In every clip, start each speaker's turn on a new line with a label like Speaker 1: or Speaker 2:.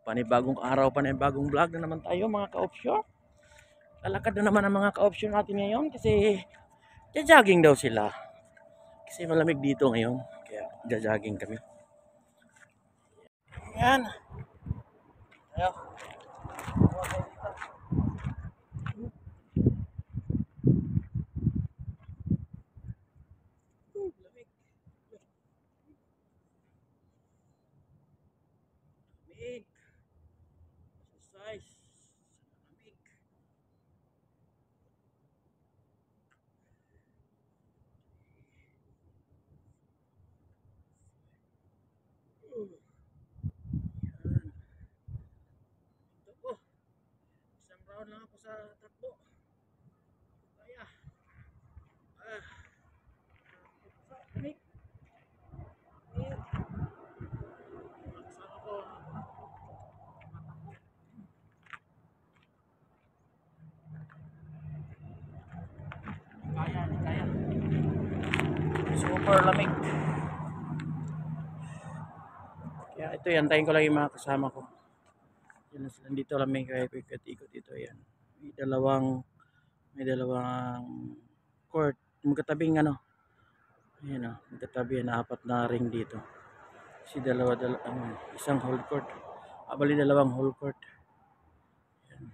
Speaker 1: Panibagong araw, panibagong vlog na naman tayo mga ka-opsyon. Lalakad na naman ang mga ka-opsyon natin ngayon kasi jogging daw sila. Kasi malamig dito ngayon, kaya jogging kami. Yan. Ayo. Lamig. Lamig. Exercise. Lamig. Yan. Ito po. Isang round lang ako sa takbo. Kaya. Ah. Lamig. Kasama ko. Kaya. Super lamig. Kaya ito, yantayin ko lang yung mga kasama ko. Yan sila dito lang may ikot-ikot dito. Yan. May dalawang court. Magkatabing ano. Ayan o. Magkatabi yan. 4 na ring dito. Kasi isang whole court. Bali dalawang whole court. Yan.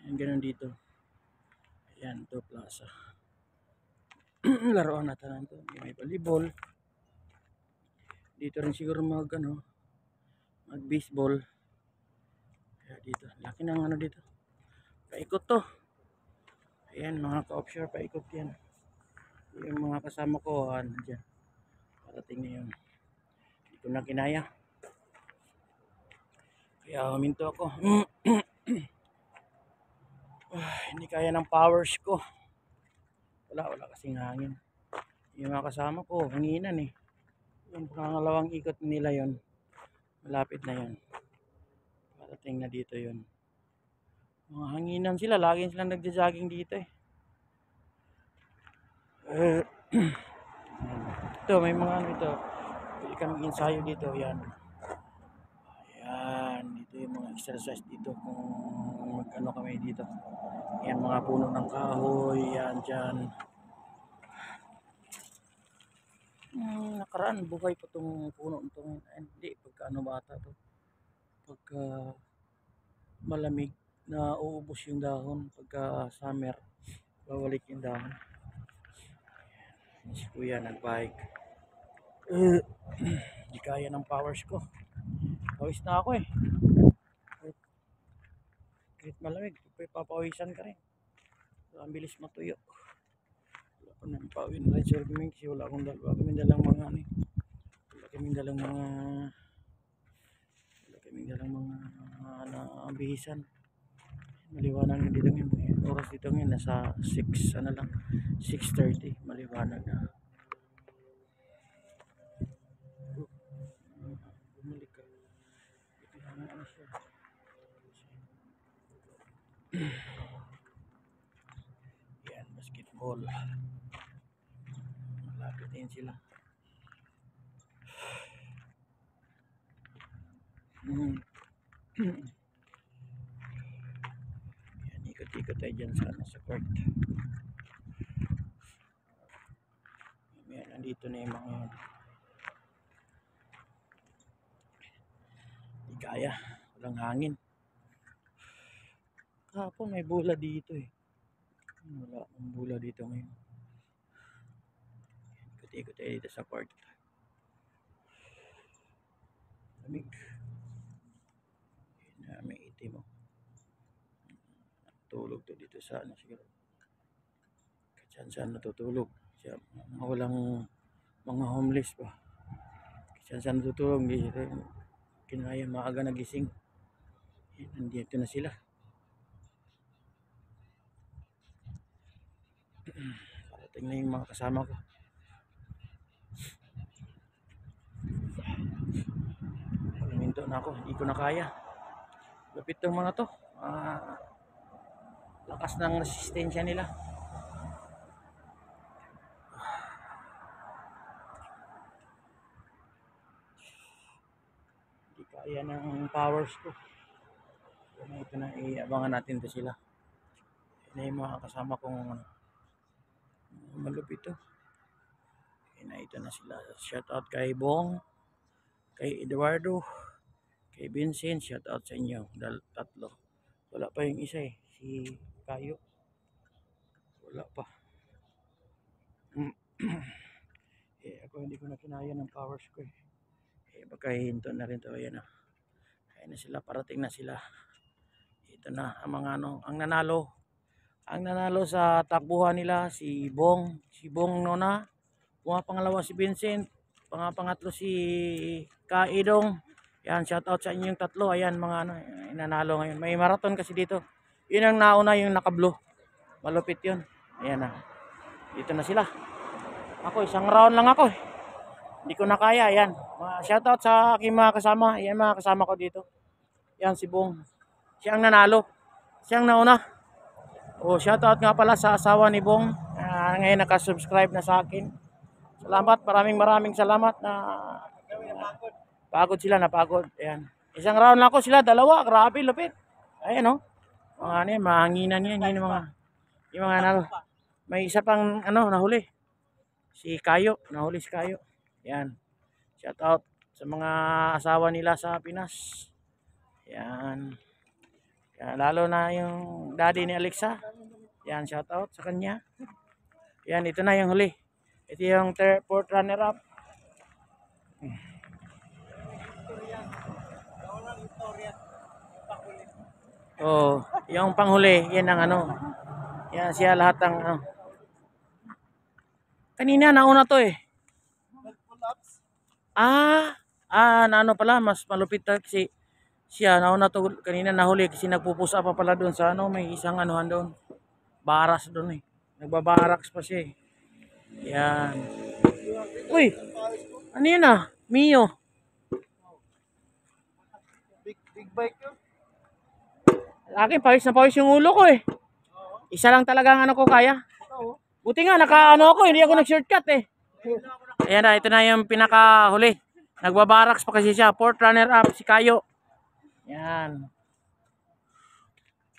Speaker 1: Yan ganun dito. Ayan. Ito plaza. Laruan natin ito. May volleyball. Dito rin siguro mag baseball. Kaya dito. Laki ng ano dito. Paikot to. Ayan mga ka-offshore. Paikot yan. Yung mga kasama ko. Dyan. Parating na yun. Hindi ko na kinaya. Kaya huminto ako. Hindi kaya ng powers ko. Wala kasing hangin. Yung mga kasama ko, hanginan eh. Yung pangalawang ikot nila yon, malapit na yon. Parating na dito yon. Mga hanginan sila, lagi silang nagja-jogging dito eh. Ito, may mga ano ito. Pwede kami ensayo dito, yan. Ayan, dito yung mga exercise dito kung mag-ano kami dito. Yan, mga puno ng kahoy, yan dyan. Nakaraan buhay pa tong puno itong hindi pagka ano bata to, pagka malamig na uubos yung dahon, pagka summer babalik yung dahon. Si kuya nagbike. Di kaya ng powers ko, pawis na ako eh. Kahit malamig papawisan ka rin, ang bilis matuyo. Wala pa nang pawin rin sir kami kasi wala kaming dalang mga bihisan. Maliwanag na dito ngayon. Oras dito ngayon nasa 6 ano lang, 6:30, maliwanag na. Bumalik ka. Ito na ano siya. Yan, basketball. Malapit din sila. Yan, ikot-ikot tayo dyan sa court. Yan, nandito na yung mga yan. Di kaya, walang hangin. Kahapon may bola dito eh. Wala akong bola dito ngayon. Ikot-ikot tayo dito sa court. Lamig. May itim mo. Tulog to dito sa ano siguro. Saan natutulog. Siya, walang mga homeless pa. Saan natutulog. Hindi kinaya maaga nagising. Nandito na sila. Parating na yung mga kasama ko. Paluminto na ako. Hindi ko na kaya. Lapit ng mga to. Lakas ng resistensya nila. Hindi Ayan ang powers ko. Ito na, iabangan natin to sila. Yan na yung mga kasama kong malupit to. Ito na sila. Shout out kay Bong, kay Eduardo, kay Vincent. Shout out sa inyo. Tatlo. Wala pa yung isa eh. Si Kayo. Wala pa. Ako hindi ko na kinaya ng powers ko eh. Baka na rin to. Ayan na. Ayan na sila. Parating na sila. Ito na ang mga ang nanalo. Ang nanalo sa takbuhan nila si Bong. Si Bong Nona. Pangalawa si Vincent. Pangatlo si Kaidong. Yan, shout out sa inyong tatlo. Ayan mga nanalo ngayon. May marathon kasi dito. Yun ang nauna yung naka-blue. Malupit yun. Ayan na. Dito na sila. Ako isang round lang ako eh. Hindi ko na kaya. Ayan. Shout out sa aking mga kasama. Ayan mga kasama ko dito. Yan si Bong. Siya ang nanalo. Siya ang nauna. Shout out nga pala sa asawa ni Bong. Ngayon naka-subscribe na sa akin. Salamat, maraming salamat na pagod sila, napagod. Ayan. Isang round lang ako sila, dalawa, grabe, lupit. Ayan mga mahanginan yan, yung mga nalo. May isa pang nahuli. Si Kayo, nahuli si Kayo. Ayan. Shout out sa mga asawa nila sa Pinas. Ayan. Lalo na yung daddy ni Alexa. Ayan, shout out sa kanya. Ayan, ito na yung huli. Ito yung fourth runner up. Yung panghuli, yan ang yan siya lahat ng kanina nauna to eh. Na pala, mas malupit kasi siya nauna to kanina nahuli kasi nagpupusa pa pala doon sa may isang anuhan doon. Baras doon eh. Nagbabaraks pa siya eh. Yan. Uy! Ano yun Mio. Big bike yun. Akin pawis na pawis yung ulo ko eh. Isa lang talaga ang ko kaya. Buti nga ako, hindi ako nag-shortcut eh. Ayan na, ito na yung pinakahuli. Nagbabaraks pa kasi siya. Fourth runner up si Kayo. Yan.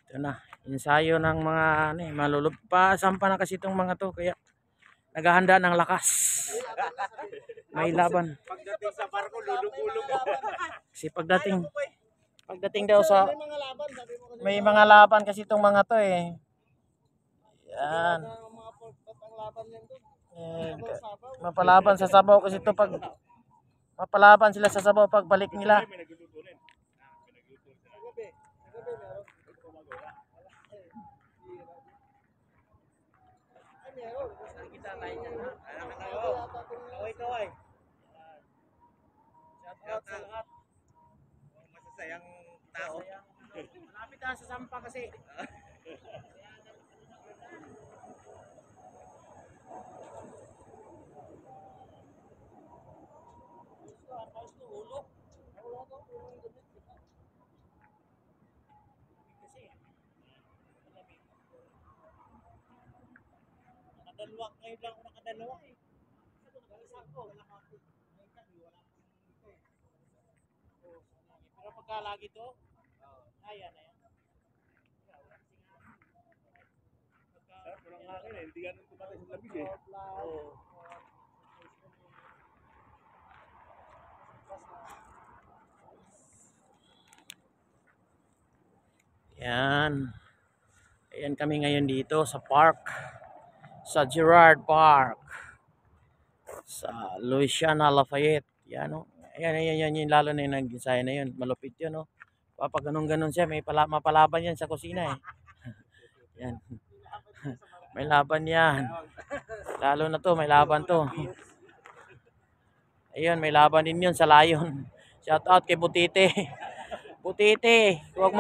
Speaker 1: Ito na. Ensayo ng mga malulugpasan pa na kasi itong mga to. Kaya naghahanda ng lakas. May laban.
Speaker 2: Pagdating sa barko, lulog-ulog.
Speaker 1: Kasi pagdating daw sa may mga laban kasi itong mga to eh. Yan. Mapalaban sa sabaw kasi ito mapalaban sila sa sabaw pag balik nila. Kaway. Shout out sa lahat.
Speaker 2: Masasayang tao.
Speaker 1: Malapit na sa sampa kasi. Nakadalawa, ngayon lang ako nakadalawa eh. Pero pagka lagi to, ayan na yan.
Speaker 2: Walang hangin eh, hindi ganun kumatay sa labis eh.
Speaker 1: Yan. Ayan kami ngayon dito sa park. Sa Girard Park. Sa Louisiana Lafayette. Yan Ayan yung lalo na yung nag-design na yun. Malupit yun Kapag ganun siya, mapalaban yan sa kusina eh. Yan. May laban yan. Lalo na to, may laban to. Ayun, may laban din yun sa Lion. Shout out kay Butite. Butite, huwag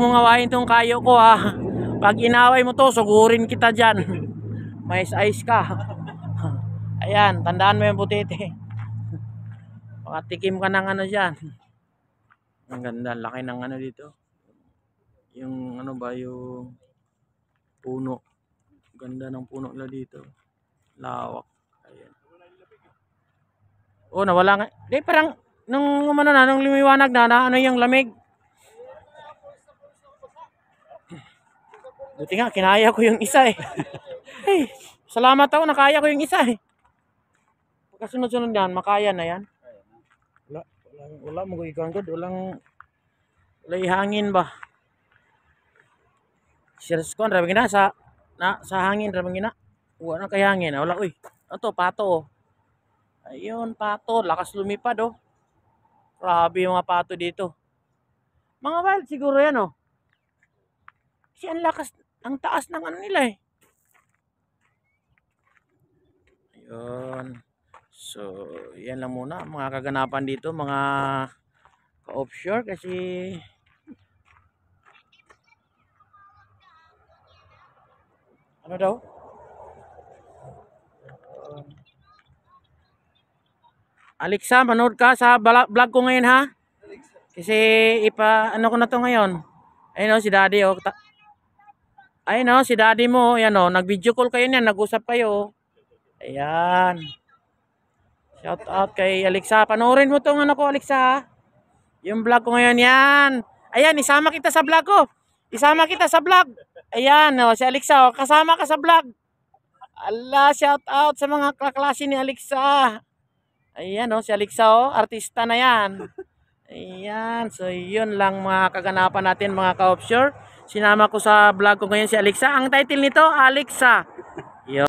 Speaker 1: mong awayin tong Kayo ko Pag inaway mo to, sugurin kita dyan. May ice ka. Ayan, tandaan mo yung Butite. Pakatikim ka ng dyan. Ang ganda, laki ng dito. Yung yung puno. Ganda ng puno nila dito. Lawak. Ayan. Oh, nawala nga. Di, parang, nung umano na, nung lumiwanag na ano yung lamig. Buti nga, kinaya ko yung isa eh. Hey, salamat ako, nakaya ko yung isa eh. Pagkasunod-sunod yan, makaya na yan. Wala mo ikaw good. Wala hangin ba? Serious ko, rabi na sa hangin, rabi na. Wala na kay hangin. Wala, uy. Ano to, pato oh. Ayun, pato. Lakas lumipad oh. Grabe yung mga pato dito. Mga wild siguro yan oh. Kasi ang lakas, ang taas ng ano nila eh. Ayun. So, yan lang muna mga kaganapan dito, mga ka-offshore kasi ano daw? Alexa, manood ka sa vlog ko ngayon ha? Kasi ano ko na to ngayon. Ayun oh, si Daddy oh. Ayun oh, si Daddy mo, yan oh, nag-video call kayo niyan, nag-usap kayo. Ayan. Shout out kay Alexa. Panoorin mo tong ano ko, Alexa. Yung vlog ko ngayon yan. Ayan, isama kita sa vlog ko. Isama kita sa vlog. Ayan, oh, si Alexa, oh, kasama ka sa vlog. Allah, shout out sa mga kaklase ni Alexa. Ayan, oh, si Alexa, oh, artista na yan. Ayan, so yun lang mga kaganapan natin mga ka-offshore. Sinama ko sa vlog ko ngayon si Alexa. Ang title nito, Alexa. Yo.